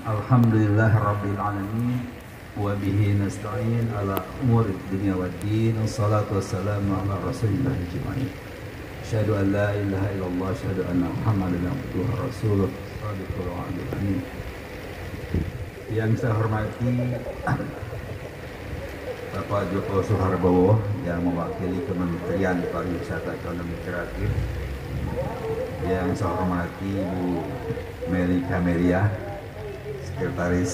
Alhamdulillah Rabbil Alamin. Wa bihi nasta'in ala umuri dunia wa din. Assalatu wassalamu ala rasulillah ajma'in. Asyhadu an la ilaha illallah, asyhadu anna Muhammadan abduhu wa rasuluh. Shadiqul wa'dul amin. Yang saya hormati Bapak Joko Suharbowo yang mewakili Kementerian Pariwisata Ekonomi Kreatif. Yang saya hormati Bu Meli Kamelia, Sekretaris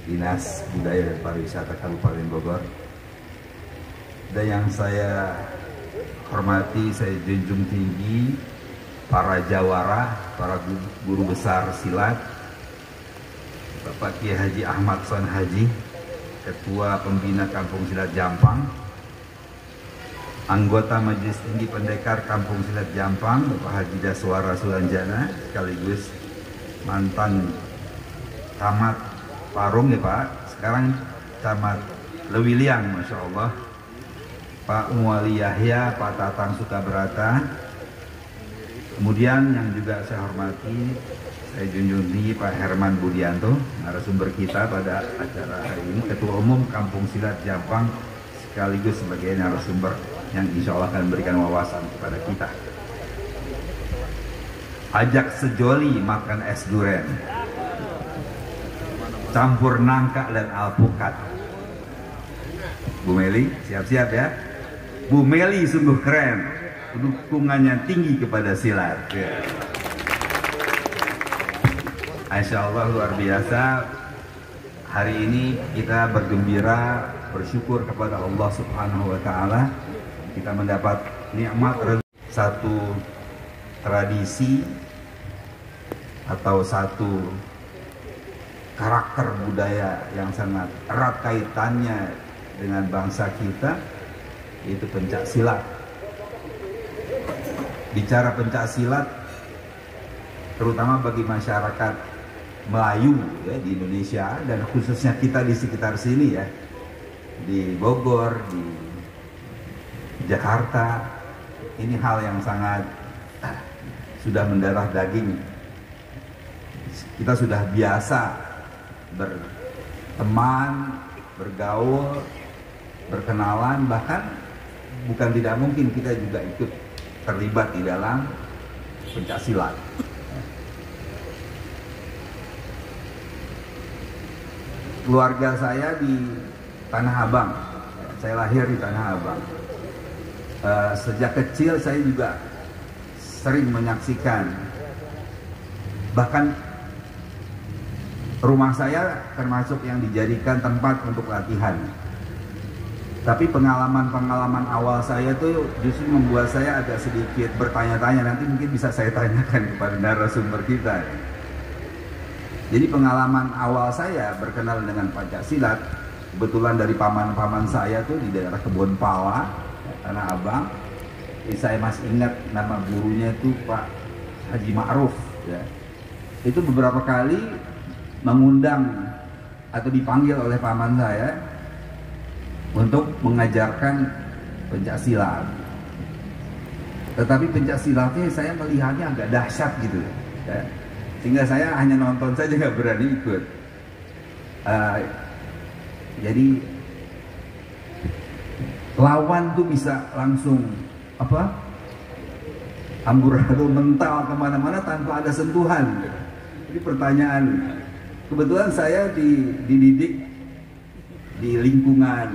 Dinas Budaya dan Pariwisata Kabupaten Bogor. Dan yang saya hormati, saya junjung tinggi para jawara, para guru besar silat, Bapak Kiai Haji Ahmad Son Haji, Ketua Pembina Kampung Silat Jampang, anggota Majelis Tinggi Pendekar Kampung Silat Jampang, Bapak Haji Daswara Sulanjana, sekaligus mantan Camat Parung ya Pak, sekarang Camat Lewiliang, Masya Allah, Pak Muali Yahya, Pak Tatang Sukabrata. Kemudian yang juga saya hormati, saya junjung tinggi Pak Herman Budianto, narasumber kita pada acara hari ini, Ketua Umum Kampung Silat Jampang, sekaligus sebagai narasumber yang insya Allah akan memberikan wawasan kepada kita. Ajak sejoli makan es duren, campur nangka dan alpukat. Bu Meli, siap-siap ya. Bu Meli sungguh keren, dukungannya tinggi kepada silat. Ya. Masya Allah, luar biasa. Hari ini kita bergembira, bersyukur kepada Allah Subhanahu wa Ta'ala. Kita mendapat nikmat satu tradisi atau satu karakter budaya yang sangat erat kaitannya dengan bangsa kita, yaitu pencak silat. Bicara pencak silat, terutama bagi masyarakat Melayu ya, di Indonesia, dan khususnya kita di sekitar sini ya, di Bogor, di Jakarta, ini hal yang sangat sudah mendarah daging. Kita sudah biasa berteman, bergaul, berkenalan, bahkan bukan tidak mungkin kita juga ikut terlibat di dalam pencak silat. Keluarga saya di Tanah Abang, saya lahir di Tanah Abang. Sejak kecil saya juga sering menyaksikan, bahkan rumah saya termasuk yang dijadikan tempat untuk latihan. Tapi pengalaman-pengalaman awal saya tuh justru membuat saya agak sedikit bertanya-tanya, nanti mungkin bisa saya tanyakan kepada narasumber kita. Jadi pengalaman awal saya berkenal dengan pencak silat, kebetulan dari paman-paman saya tuh di daerah Kebon Pala, Tanah Abang. Saya masih ingat nama gurunya itu Pak Haji Ma'ruf ya. Itu beberapa kali mengundang atau dipanggil oleh paman saya untuk mengajarkan pencak silat. Tetapi pencak silatnya saya melihatnya agak dahsyat gitu ya. Sehingga saya hanya nonton saja, nggak berani ikut. Jadi lawan tuh bisa langsung amburadul mental kemana-mana tanpa ada sentuhan. Jadi pertanyaan, kebetulan saya dididik di lingkungan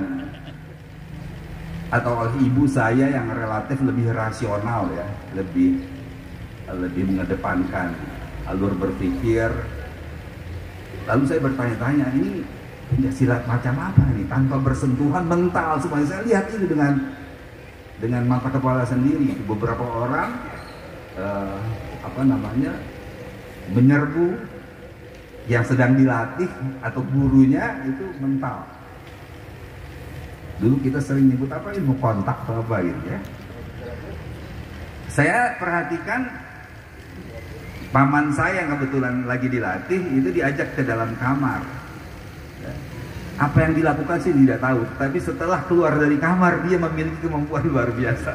atau oleh ibu saya yang relatif lebih rasional ya, lebih mengedepankan alur berpikir. Lalu saya bertanya-tanya, ini pencak silat macam apa ini, tanpa bersentuhan, mental semuanya. Saya lihat ini dengan mata kepala sendiri. Beberapa orang menyerbu yang sedang dilatih atau gurunya itu mental. Dulu kita sering nyebut ilmu kontak atau apa gitu ya. Saya perhatikan paman saya yang kebetulan lagi dilatih itu diajak ke dalam kamar. Apa yang dilakukan sih tidak tahu, tapi setelah keluar dari kamar dia memiliki kemampuan luar biasa.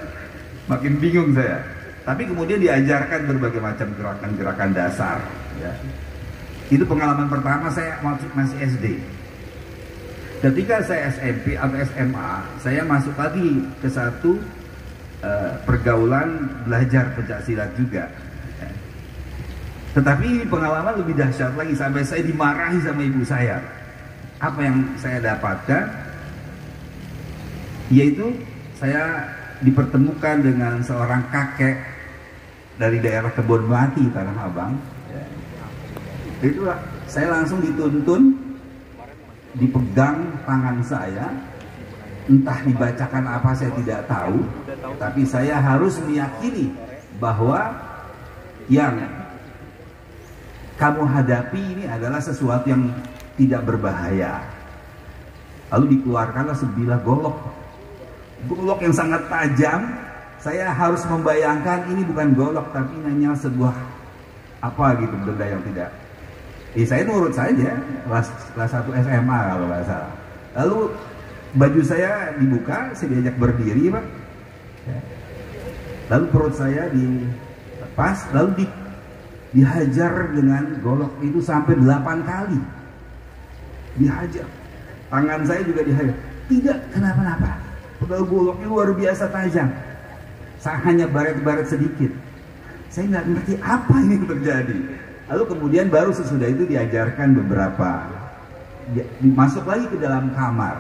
Makin bingung saya. Tapi kemudian diajarkan berbagai macam gerakan-gerakan dasar. Ya. Itu pengalaman pertama saya masih SD. Ketika saya SMP atau SMA, saya masuk lagi ke satu pergaulan belajar pencaksilat juga. Tetapi pengalaman lebih dahsyat lagi, sampai saya dimarahi sama ibu saya. Apa yang saya dapatkan? Yaitu saya dipertemukan dengan seorang kakek dari daerah Kebon Melati, Tanah Abang. Itu saya langsung dituntun, dipegang tangan saya, entah dibacakan apa saya tidak tahu, tapi saya harus meyakini bahwa yang kamu hadapi ini adalah sesuatu yang tidak berbahaya. Lalu dikeluarkanlah sebilah golok yang sangat tajam. Saya harus membayangkan ini bukan golok, tapi hanya sebuah apa gitu, benda yang tidak. Saya nurut saja, kelas 1 SMA kalau nggak salah. Lalu baju saya dibuka, saya diajak berdiri, Pak. Lalu perut saya dilepas, lalu dihajar dengan golok itu sampai 8 kali. Dihajar. Tangan saya juga dihajar. Tidak kenapa-napa. Padahal goloknya luar biasa tajam. Saya hanya baret-baret sedikit. Saya nggak ngerti apa ini terjadi. Lalu kemudian baru sesudah itu diajarkan beberapa. Masuk lagi ke dalam kamar.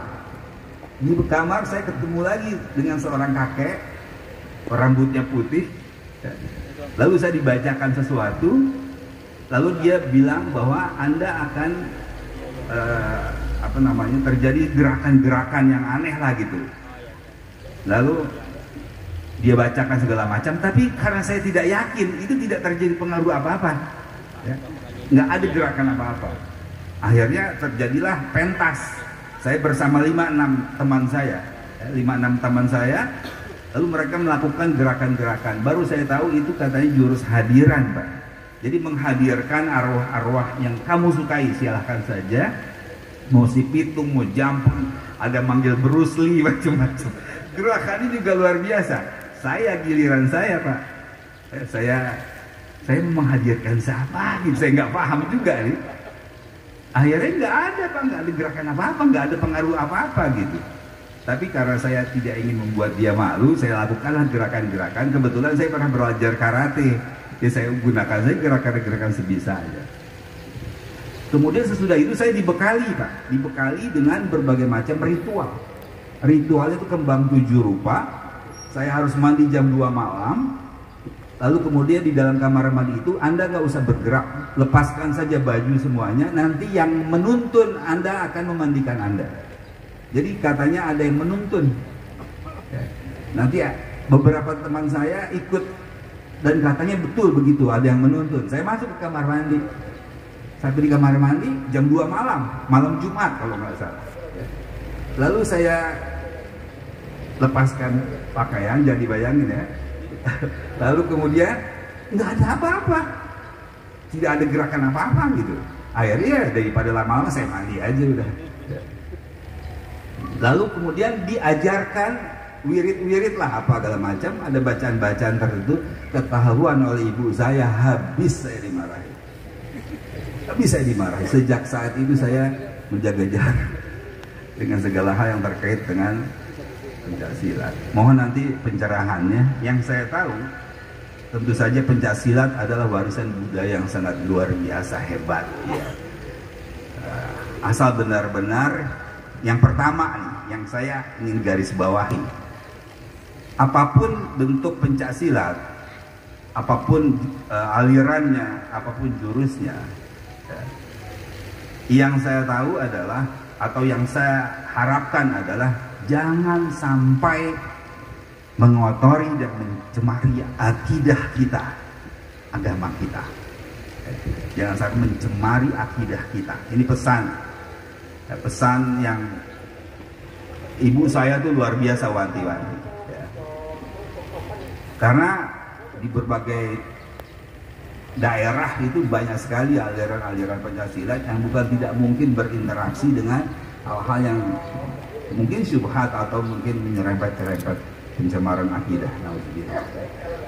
Di kamar saya ketemu lagi dengan seorang kakek, rambutnya putih. Lalu saya dibacakan sesuatu. Lalu dia bilang bahwa Anda akan terjadi gerakan-gerakan yang aneh lah gitu. Lalu dia bacakan segala macam, tapi karena saya tidak yakin, itu tidak terjadi pengaruh apa-apa. Nggak ada gerakan apa-apa. Akhirnya terjadilah pentas. Saya bersama 5-6 teman saya, 5-6 teman saya, lalu mereka melakukan gerakan-gerakan. Baru saya tahu itu katanya jurus hadiran, Pak. Jadi menghadirkan arwah-arwah yang kamu sukai, silahkan saja. Mau si pitung, mau jampang, ada manggil Bruce Lee, macam-macam. Gerakan ini juga luar biasa. Giliran saya, Pak. Saya menghadirkan siapa gitu, saya nggak paham juga nih. Akhirnya nggak ada, Pak, nggak ada gerakan apa-apa, nggak ada pengaruh apa-apa gitu. Tapi karena saya tidak ingin membuat dia malu, saya lakukanlah gerakan-gerakan. Kebetulan saya pernah belajar karate, jadi saya gunakan gerakan-gerakan sebisa aja. Kemudian sesudah itu saya dibekali, Pak, dengan berbagai macam ritual. Ritual itu kembang 7 rupa. Saya harus mandi jam 2 malam. Lalu kemudian di dalam kamar mandi itu Anda nggak usah bergerak, lepaskan saja baju semuanya. Nanti yang menuntun Anda akan memandikan Anda. Jadi katanya ada yang menuntun. Nanti beberapa teman saya ikut dan katanya betul begitu, ada yang menuntun. Saya masuk ke kamar mandi. Sampai di kamar mandi jam 2 malam Jumat kalau nggak salah. Lalu saya lepaskan pakaian, jadi bayangin ya. Lalu kemudian nggak ada apa-apa, tidak ada gerakan apa-apa gitu. Akhirnya ya, daripada lama-lama saya mandi aja udah. Lalu kemudian diajarkan wirid-wirid lah apa segala macam, ada bacaan-bacaan tertentu. Ketahuan oleh ibu saya, habis saya dimarahi. Sejak saat itu saya menjaga jarak dengan segala hal yang terkait dengan pencaksilat. Mohon nanti pencerahannya. Yang saya tahu, tentu saja pencaksilat adalah warisan budaya yang sangat luar biasa hebat. Ya. Asal benar-benar yang pertama nih, yang saya ingin garis bawahi, apapun bentuk pencaksilat, apapun alirannya, apapun jurusnya, yang saya tahu adalah, atau yang saya harapkan adalah, jangan sampai mengotori dan mencemari akidah kita, agama kita. Jangan sampai mencemari akidah kita. Ini pesan yang ibu saya tuh luar biasa wanti-wanti. Karena di berbagai daerah itu banyak sekali aliran-aliran Pancasila yang bukan tidak mungkin berinteraksi dengan hal-hal yang mungkin syubhat atau mungkin menyerempet-nyerempet pencemaran akidah.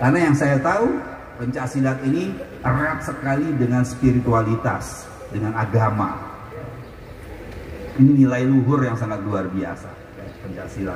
Karena yang saya tahu, Pencaksilat ini erat sekali dengan spiritualitas. dengan agama. Ini nilai luhur yang sangat luar biasa, Pancasila.